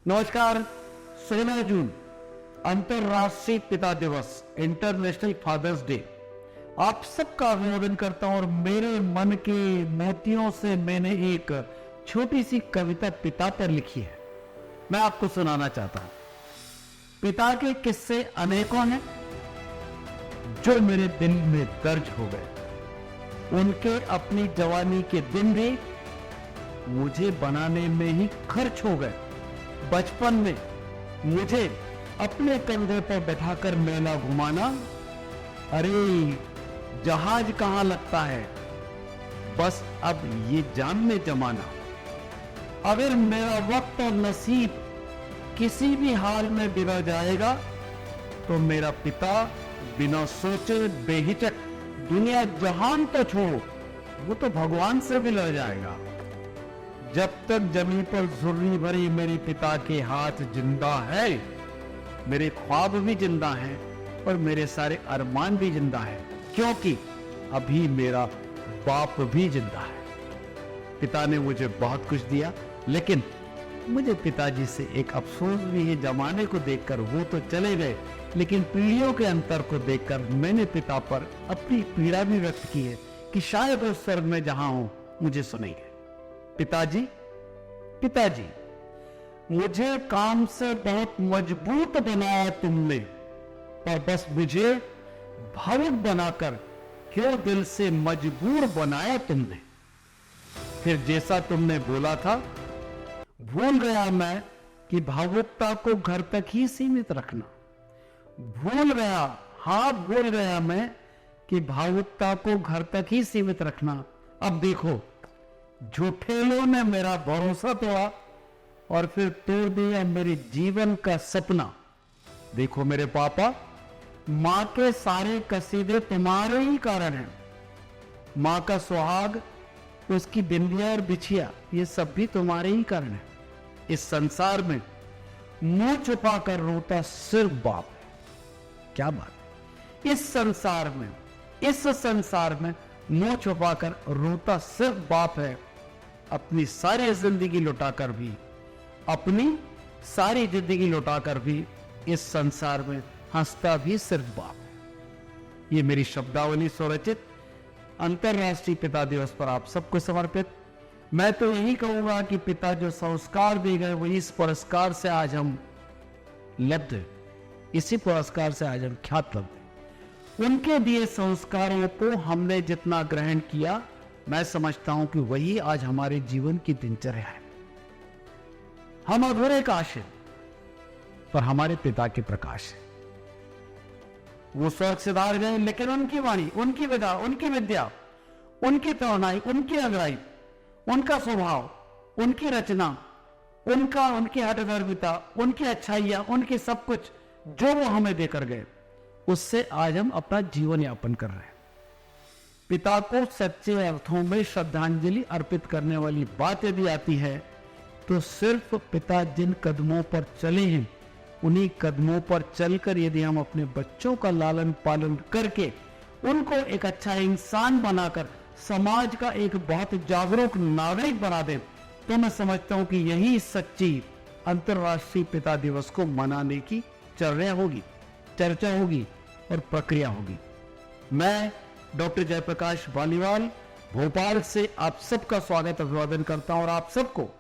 नमस्कार। 16 जून अंतरराष्ट्रीय पिता दिवस, इंटरनेशनल फादर्स डे। आप सबका अभिनंदन करता हूं और मेरे मन के मोतियों से मैंने एक छोटी सी कविता पिता पर लिखी है, मैं आपको सुनाना चाहता हूं। पिता के किस्से अनेकों हैं जो मेरे दिल में दर्ज हो गए। उनके अपनी जवानी के दिन भी मुझे बनाने में ही खर्च हो गए। बचपन में मुझे अपने कंधे पर बैठाकर मेला घुमाना, अरे जहाज कहां लगता है, बस अब ये जानने जमाना। अगर मेरा वक्त और नसीब किसी भी हाल में बिगड़ जाएगा तो मेरा पिता बिना सोचे बेहिचक दुनिया जहान तो छोड़ो, वो तो भगवान से भी लड़ जाएगा। जब तक जमीन पर झुर्री भरी मेरे पिता के हाथ जिंदा है, मेरे ख्वाब भी जिंदा हैं और मेरे सारे अरमान भी जिंदा हैं, क्योंकि अभी मेरा बाप भी जिंदा है। पिता ने मुझे बहुत कुछ दिया, लेकिन मुझे पिताजी से एक अफसोस भी है। जमाने को देखकर वो तो चले गए, लेकिन पीढ़ियों के अंतर को देखकर मैंने पिता पर अपनी पीड़ा भी व्यक्त की है कि शायद उस स्वर्ग में जहां हूं मुझे सुनेंगे। पिताजी, पिताजी, मुझे काम से बहुत मजबूत बनाया तुमने, पर बस मुझे भावुक बनाकर क्यों दिल से मजबूर बनाया तुमने। फिर जैसा तुमने बोला था, भूल गया मैं कि भावुकता को घर तक ही सीमित रखना। भूल गया मैं कि भावुकता को घर तक ही सीमित रखना। अब देखो, झूठेलों ने मेरा भरोसा तोड़ा और फिर तोड़ दिया मेरे जीवन का सपना। देखो मेरे पापा, मां के सारे कसीदे तुम्हारे ही कारण हैं। मां का सुहाग, उसकी बिंदिया और बिछिया, ये सब भी तुम्हारे ही कारण है। इस संसार में मुंह छुपा कर रोता सिर्फ बाप है। क्या बात है। इस संसार में मुंह छुपा कर रोता सिर्फ बाप है। अपनी सारी जिंदगी लुटाकर भी इस संसार में हंसता भी सिर्फ बाप है। ये मेरी शब्दावली स्वरचित अंतरराष्ट्रीय पिता दिवस पर आप सबको समर्पित। मैं तो यही कहूंगा कि पिता जो संस्कार दे गए, वो इस पुरस्कार से आज हम लब्ध हैं, इसी पुरस्कार से आज हम ख्यात लब्ध हैं। उनके दिए संस्कारों को हमने जितना ग्रहण किया, मैं समझता हूं कि वही आज हमारे जीवन की दिनचर्या है। हम अधूरे काश हैं, पर हमारे पिता के प्रकाश है। वो स्वर्ग सिधार गए, लेकिन उनकी वाणी, उनकी विधा, उनकी विद्या, उनकी तोड़नाई, उनकी अगुवाई, उनका स्वभाव, उनकी रचना, उनकी हठधर्मिता, उनकी अच्छाइयां, उनकी सब कुछ जो वो हमें देकर गए, उससे आज हम अपना जीवन यापन कर रहे हैं। पिता को सच्चे अर्थों में श्रद्धांजलि अर्पित करने वाली बात यदि आती है तो सिर्फ पिता जिन कदमों पर चले हैं, उन्हीं कदमों पर चलकर यदि हम अपने बच्चों का लालन पालन करके उनको एक अच्छा इंसान बनाकर समाज का एक बहुत जागरूक नागरिक बना दें, तो मैं समझता हूं कि यही सच्ची अंतरराष्ट्रीय पिता दिवस को मनाने की चर्चा होगी और प्रक्रिया होगी। मैं डॉक्टर जयप्रकाश बालीवाल भोपाल से आप सबका स्वागत अभिवादन करता हूं और आप सबको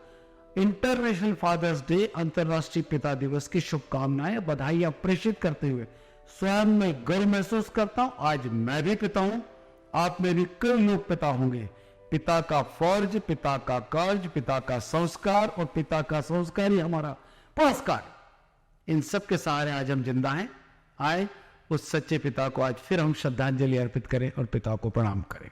इंटरनेशनल फादर्स डे, अंतरराष्ट्रीय पिता दिवस की शुभकामनाएं, बधाइयां प्रेषित करते हुए स्वयं में गर्व महसूस करता हूं। आज मैं भी पिता हूं, आप में भी कई लोग पिता होंगे। पिता का फर्ज, पिता का कर्ज, पिता का संस्कार और पिता का संस्कार ही हमारा पुरस्कार। इन सब के सहारे आज हम जिंदा हैं। आए उस सच्चे पिता को आज फिर हम श्रद्धांजलि अर्पित करें और पिता को प्रणाम करें।